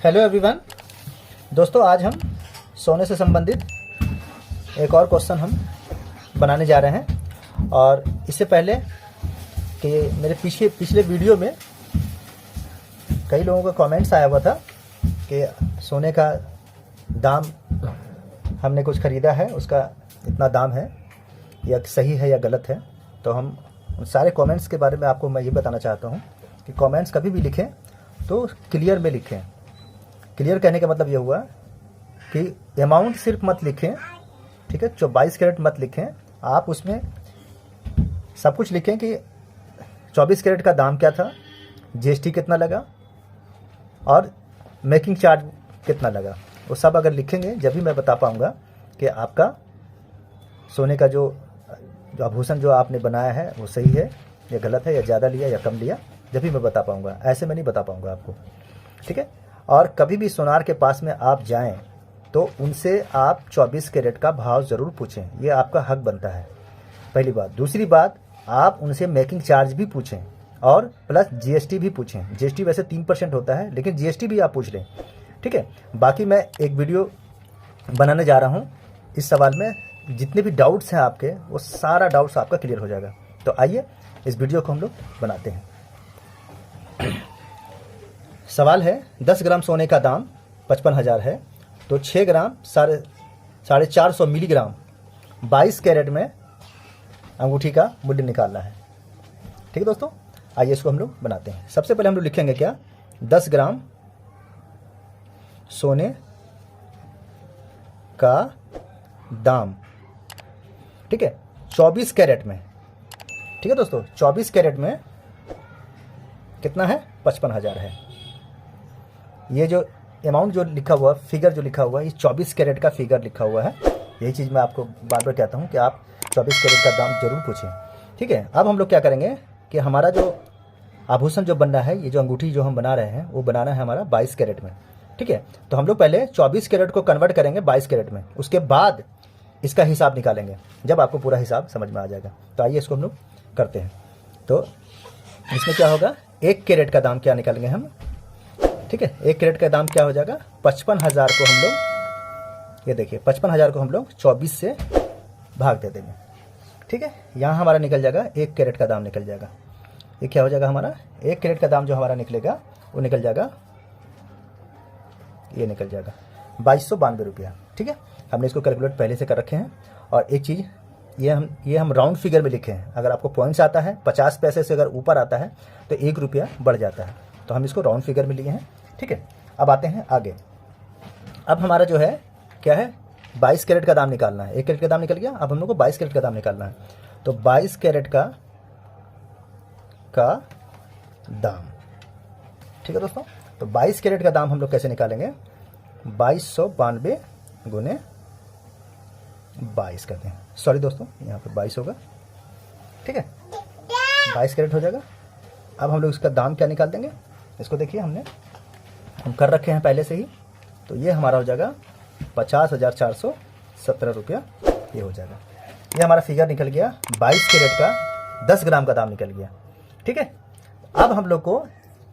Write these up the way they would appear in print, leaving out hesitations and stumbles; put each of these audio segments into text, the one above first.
Hello everyone. दोस्तों, आज हम सोने से संबंधित एक और क्वेश्चन हम बनाने जा रहे हैं। और इससे पहले कि मेरे पिछले वीडियो में कई लोगों का कमेंट्स आया हुआ था कि सोने का दाम हमने कुछ ख़रीदा है, उसका इतना दाम है, या सही है या गलत है। तो हम उन सारे कमेंट्स के बारे में आपको मैं ये बताना चाहता हूँ कि कमेंट्स कभी भी लिखें तो क्लियर में लिखें। क्लियर कहने का मतलब ये हुआ कि अमाउंट सिर्फ मत लिखें, ठीक है। 22 कैरेट मत लिखें, आप उसमें सब कुछ लिखें कि 24 कैरेट का दाम क्या था, जीएसटी कितना लगा और मेकिंग चार्ज कितना लगा। वो सब अगर लिखेंगे जब भी मैं बता पाऊँगा कि आपका सोने का जो आभूषण जो आपने बनाया है वो सही है या गलत है, या ज़्यादा लिया या कम लिया, जब भी मैं बता पाऊँगा। ऐसे मैं नहीं बता पाऊँगा आपको, ठीक है। और कभी भी सोनार के पास में आप जाएं तो उनसे आप 24 कैरेट का भाव ज़रूर पूछें, ये आपका हक बनता है, पहली बात। दूसरी बात, आप उनसे मेकिंग चार्ज भी पूछें और प्लस जीएसटी भी पूछें। जीएसटी वैसे 3% होता है, लेकिन जीएसटी भी आप पूछ लें, ठीक है। बाकी मैं एक वीडियो बनाने जा रहा हूँ इस सवाल में, जितने भी डाउट्स हैं आपके वो सारा डाउट्स आपका क्लियर हो जाएगा। तो आइए इस वीडियो को हम लोग बनाते हैं। सवाल है, 10 ग्राम सोने का दाम 55,000 है, तो 6 ग्राम 450 मिलीग्राम 22 कैरेट में अंगूठी का मूल्य निकालना है, ठीक है दोस्तों। आइए इसको हम लोग बनाते हैं। सबसे पहले हम लोग लिखेंगे क्या, 10 ग्राम सोने का दाम, ठीक है, 24 कैरेट में, ठीक है दोस्तों। 24 कैरेट में कितना है, 55,000 है। ये जो अमाउंट जो लिखा हुआ, फिगर जो लिखा हुआ है, ये 24 कैरेट का फिगर लिखा हुआ है। यही चीज़ मैं आपको बार बार कहता हूँ कि आप 24 कैरेट का दाम जरूर पूछें, ठीक है। अब हम लोग क्या करेंगे कि हमारा जो आभूषण जो बनना है, ये जो अंगूठी जो हम बना रहे हैं वो बनाना है हमारा 22 कैरेट में, ठीक है। तो हम लोग पहले 24 कैरेट को कन्वर्ट करेंगे 22 कैरेट में, उसके बाद इसका हिसाब निकालेंगे, जब आपको पूरा हिसाब समझ में आ जाएगा। तो आइए इसको हम लोग करते हैं। तो इसमें क्या होगा, 1 कैरेट का दाम क्या निकालेंगे हम, ठीक है। 1 कैरेट का दाम क्या हो जाएगा, 55,000 को हम लोग, ये देखिए 55,000 को हम लोग 24 से भाग दे देंगे, ठीक है। यहाँ हमारा निकल जाएगा 1 कैरेट का दाम निकल जाएगा। ये क्या हो जाएगा हमारा, 1 कैरेट का दाम जो हमारा निकलेगा वो निकल जाएगा, ये निकल जाएगा 2292 रुपया, ठीक है। हमने इसको कैलकुलेट पहले से कर रखे हैं। और एक चीज़, ये हम राउंड फिगर में लिखे हैं। अगर आपको पॉइंट्स आता है 50 पैसे से अगर ऊपर आता है तो 1 रुपया बढ़ जाता है, तो हम इसको राउंड फिगर में लिए हैं, ठीक है। अब आते हैं आगे। अब हमारा जो है क्या है, 22 कैरेट का दाम निकालना है। 1 कैरेट का दाम निकल गया, अब हम लोग को 22 कैरेट का दाम निकालना है। तो 22 कैरेट का दाम, ठीक है दोस्तों। तो 22 कैरेट का दाम हम लोग कैसे निकालेंगे, 2292 गुने 22 करते हैं, सॉरी दोस्तों यहाँ पे 22 होगा, ठीक है। 22 कैरेट हो जाएगा। अब हम लोग इसका दाम क्या निकाल देंगे, इसको देखिए हम कर रखे हैं पहले से ही। तो ये हमारा हो जाएगा 50,417 रुपया, ये हो जाएगा। ये हमारा फिगर निकल गया, 22 कैरेट का 10 ग्राम का दाम निकल गया, ठीक है। अब हम लोग को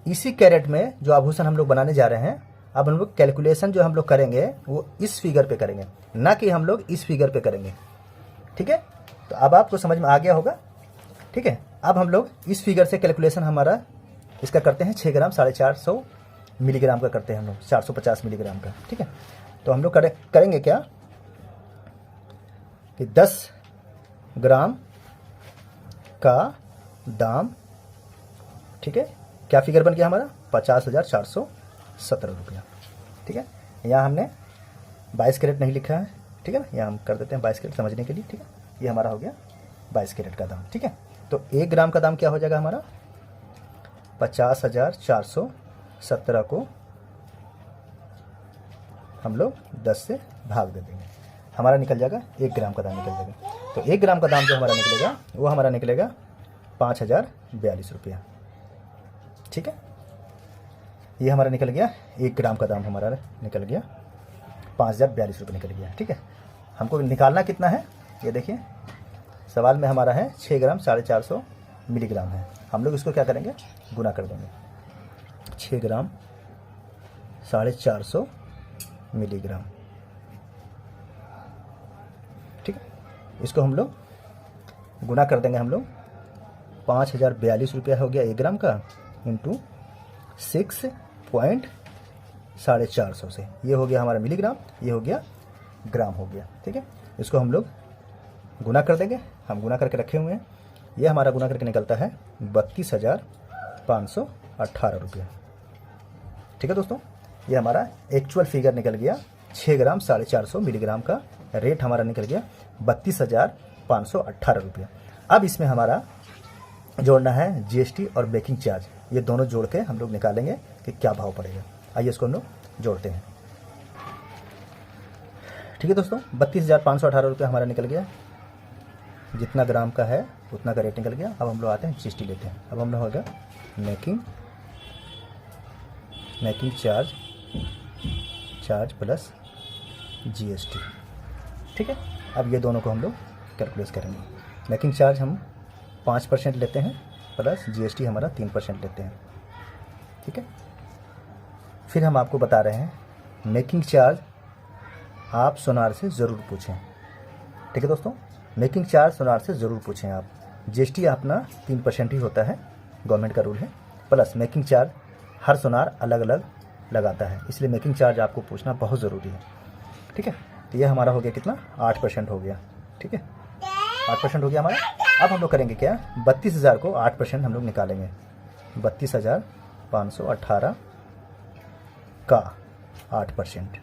इसी कैरेट में जो आभूषण हम लोग बनाने जा रहे हैं, अब हम लोग कैलकुलेशन जो हम लोग करेंगे वो इस फिगर पे करेंगे, ना कि हम लोग इस फिगर पे करेंगे, ठीक है। तो अब आपको समझ में आ गया होगा, ठीक है। अब हम लोग इस फिगर से कैलकुलेशन हमारा इसका करते हैं, 6 ग्राम 450 मिलीग्राम का करते हैं हम लोग, 450 मिलीग्राम का, ठीक है। तो हम लोग करेंगे क्या कि 10 ग्राम का दाम, ठीक है, क्या फिगर बन गया हमारा, 50,417 रुपया, ठीक है। यहाँ हमने 22 कैरेट नहीं लिखा है, ठीक है ना, यहाँ हम कर देते हैं 22 कैरेट समझने के लिए, ठीक है। ये हमारा हो गया 22 कैरेट का दाम, ठीक है। तो 1 ग्राम का दाम क्या हो जाएगा हमारा, 50,417 को हम लोग 10 से भाग दे देंगे, हमारा निकल जाएगा 1 ग्राम का दाम निकल जाएगा। तो 1 ग्राम का दाम जो हमारा निकलेगा वो हमारा निकलेगा 5,042 रुपया, ठीक है। ये हमारा निकल गया, 1 ग्राम का दाम हमारा निकल गया 5,042 रुपये निकल गया, ठीक है। हमको निकालना कितना है, ये देखिए सवाल में हमारा है 6 ग्राम 450 मिलीग्राम है। हम लोग इसको क्या करेंगे, गुना कर देंगे। 6 ग्राम 450 मिलीग्राम। ठीक है, इसको हम लोग गुना कर देंगे। हम लोग 5042 रुपया हो गया 1 ग्राम का, इंटू 6.450 से, ये हो गया हमारा मिलीग्राम, ये हो गया ग्राम हो गया। ठीक है, इसको हम लोग गुना कर देंगे। हम गुना करके रखे हुए हैं, ये हमारा गुना करके निकलता है 32,518 रुपया। ठीक है दोस्तों, ये हमारा एक्चुअल फिगर निकल गया। 6 ग्राम 450 मिलीग्राम का रेट हमारा निकल गया 32,518 रुपया। अब इसमें हमारा जोड़ना है जीएसटी और बेकिंग चार्ज, ये दोनों जोड़ के हम लोग निकालेंगे कि क्या भाव पड़ेगा। आइए इसको हम लोग जोड़ते हैं। ठीक है दोस्तों, 32,518 रुपया हमारा निकल गया। जितना ग्राम का है उतना का रेट निकल गया। अब हम लोग आते हैं जीएसटी लेते हैं। अब हम लोग होगा मेकिंग चार्ज प्लस जीएसटी। ठीक है, अब ये दोनों को हम लोग कैलकुलेट करेंगे। मेकिंग चार्ज हम 5% लेते हैं, प्लस जीएसटी हमारा 3% लेते हैं। ठीक है, फिर हम आपको बता रहे हैं मेकिंग चार्ज आप सोनार से ज़रूर पूछें। ठीक है दोस्तों, मेकिंग चार्ज सोनार से ज़रूर पूछें आप। जीएसटी अपना 3% ही होता है, गवर्नमेंट का रूल है, प्लस मेकिंग चार्ज हर सोनार अलग अलग लगाता है, इसलिए मेकिंग चार्ज आपको पूछना बहुत ज़रूरी है। ठीक है, तो ये हमारा हो गया कितना, 8% हो गया। ठीक है, 8% हो गया हमारा। अब हम लोग करेंगे क्या, 32,000 को 8% हम लोग निकालेंगे। 32,518 का 8%।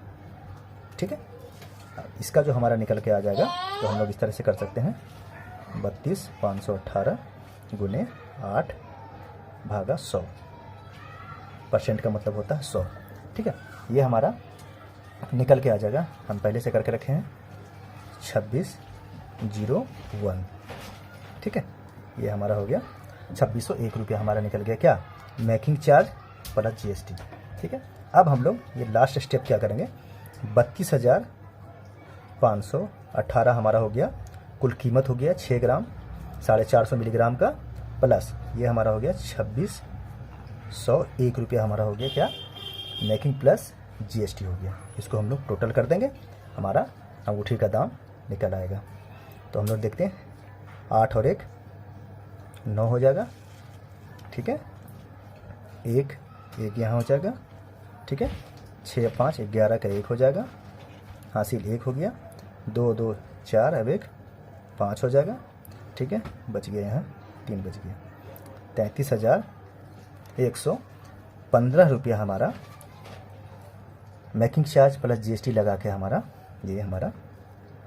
ठीक है, इसका जो हमारा निकल के आ जाएगा, तो हम लोग इस तरह से कर सकते हैं, 32,518 गुने 8 भागा 100। परसेंट का मतलब होता है 100। ठीक है, ये हमारा निकल के आ जाएगा। हम पहले से करके रखे हैं 2601। ठीक है, ये हमारा हो गया 2601 रुपया हमारा निकल गया। क्या, मेकिंग चार्ज प्लस जीएसटी। ठीक है, अब हम लोग ये लास्ट स्टेप क्या करेंगे, 32,518 हमारा हो गया, कुल कीमत हो गया 6 ग्राम 450 मिलीग्राम का, प्लस ये हमारा हो गया 2601 रुपया हमारा हो गया। क्या, मेकिंग प्लस जीएसटी हो गया। इसको हम लोग टोटल कर देंगे, हमारा अंगूठी का दाम निकल आएगा। तो हम लोग देखते हैं, 8 और 1 9 हो जाएगा। ठीक है, एक यहाँ हो जाएगा। ठीक है, 6 5 11 का 1 हो जाएगा, हासिल 1 हो गया। 2 2 4, अब 1 5 हो जाएगा। ठीक है, बच गया यहाँ 3 बच गया। 33,115 रुपया हमारा मेकिंग चार्ज प्लस जीएसटी लगा के हमारा ये हमारा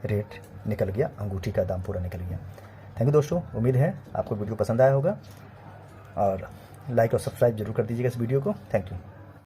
रेट निकल गया, अंगूठी का दाम पूरा निकल गया। थैंक यू दोस्तों, उम्मीद है आपको वीडियो पसंद आया होगा, और लाइक और सब्सक्राइब जरूर कर दीजिएगा इस वीडियो को। Thank you.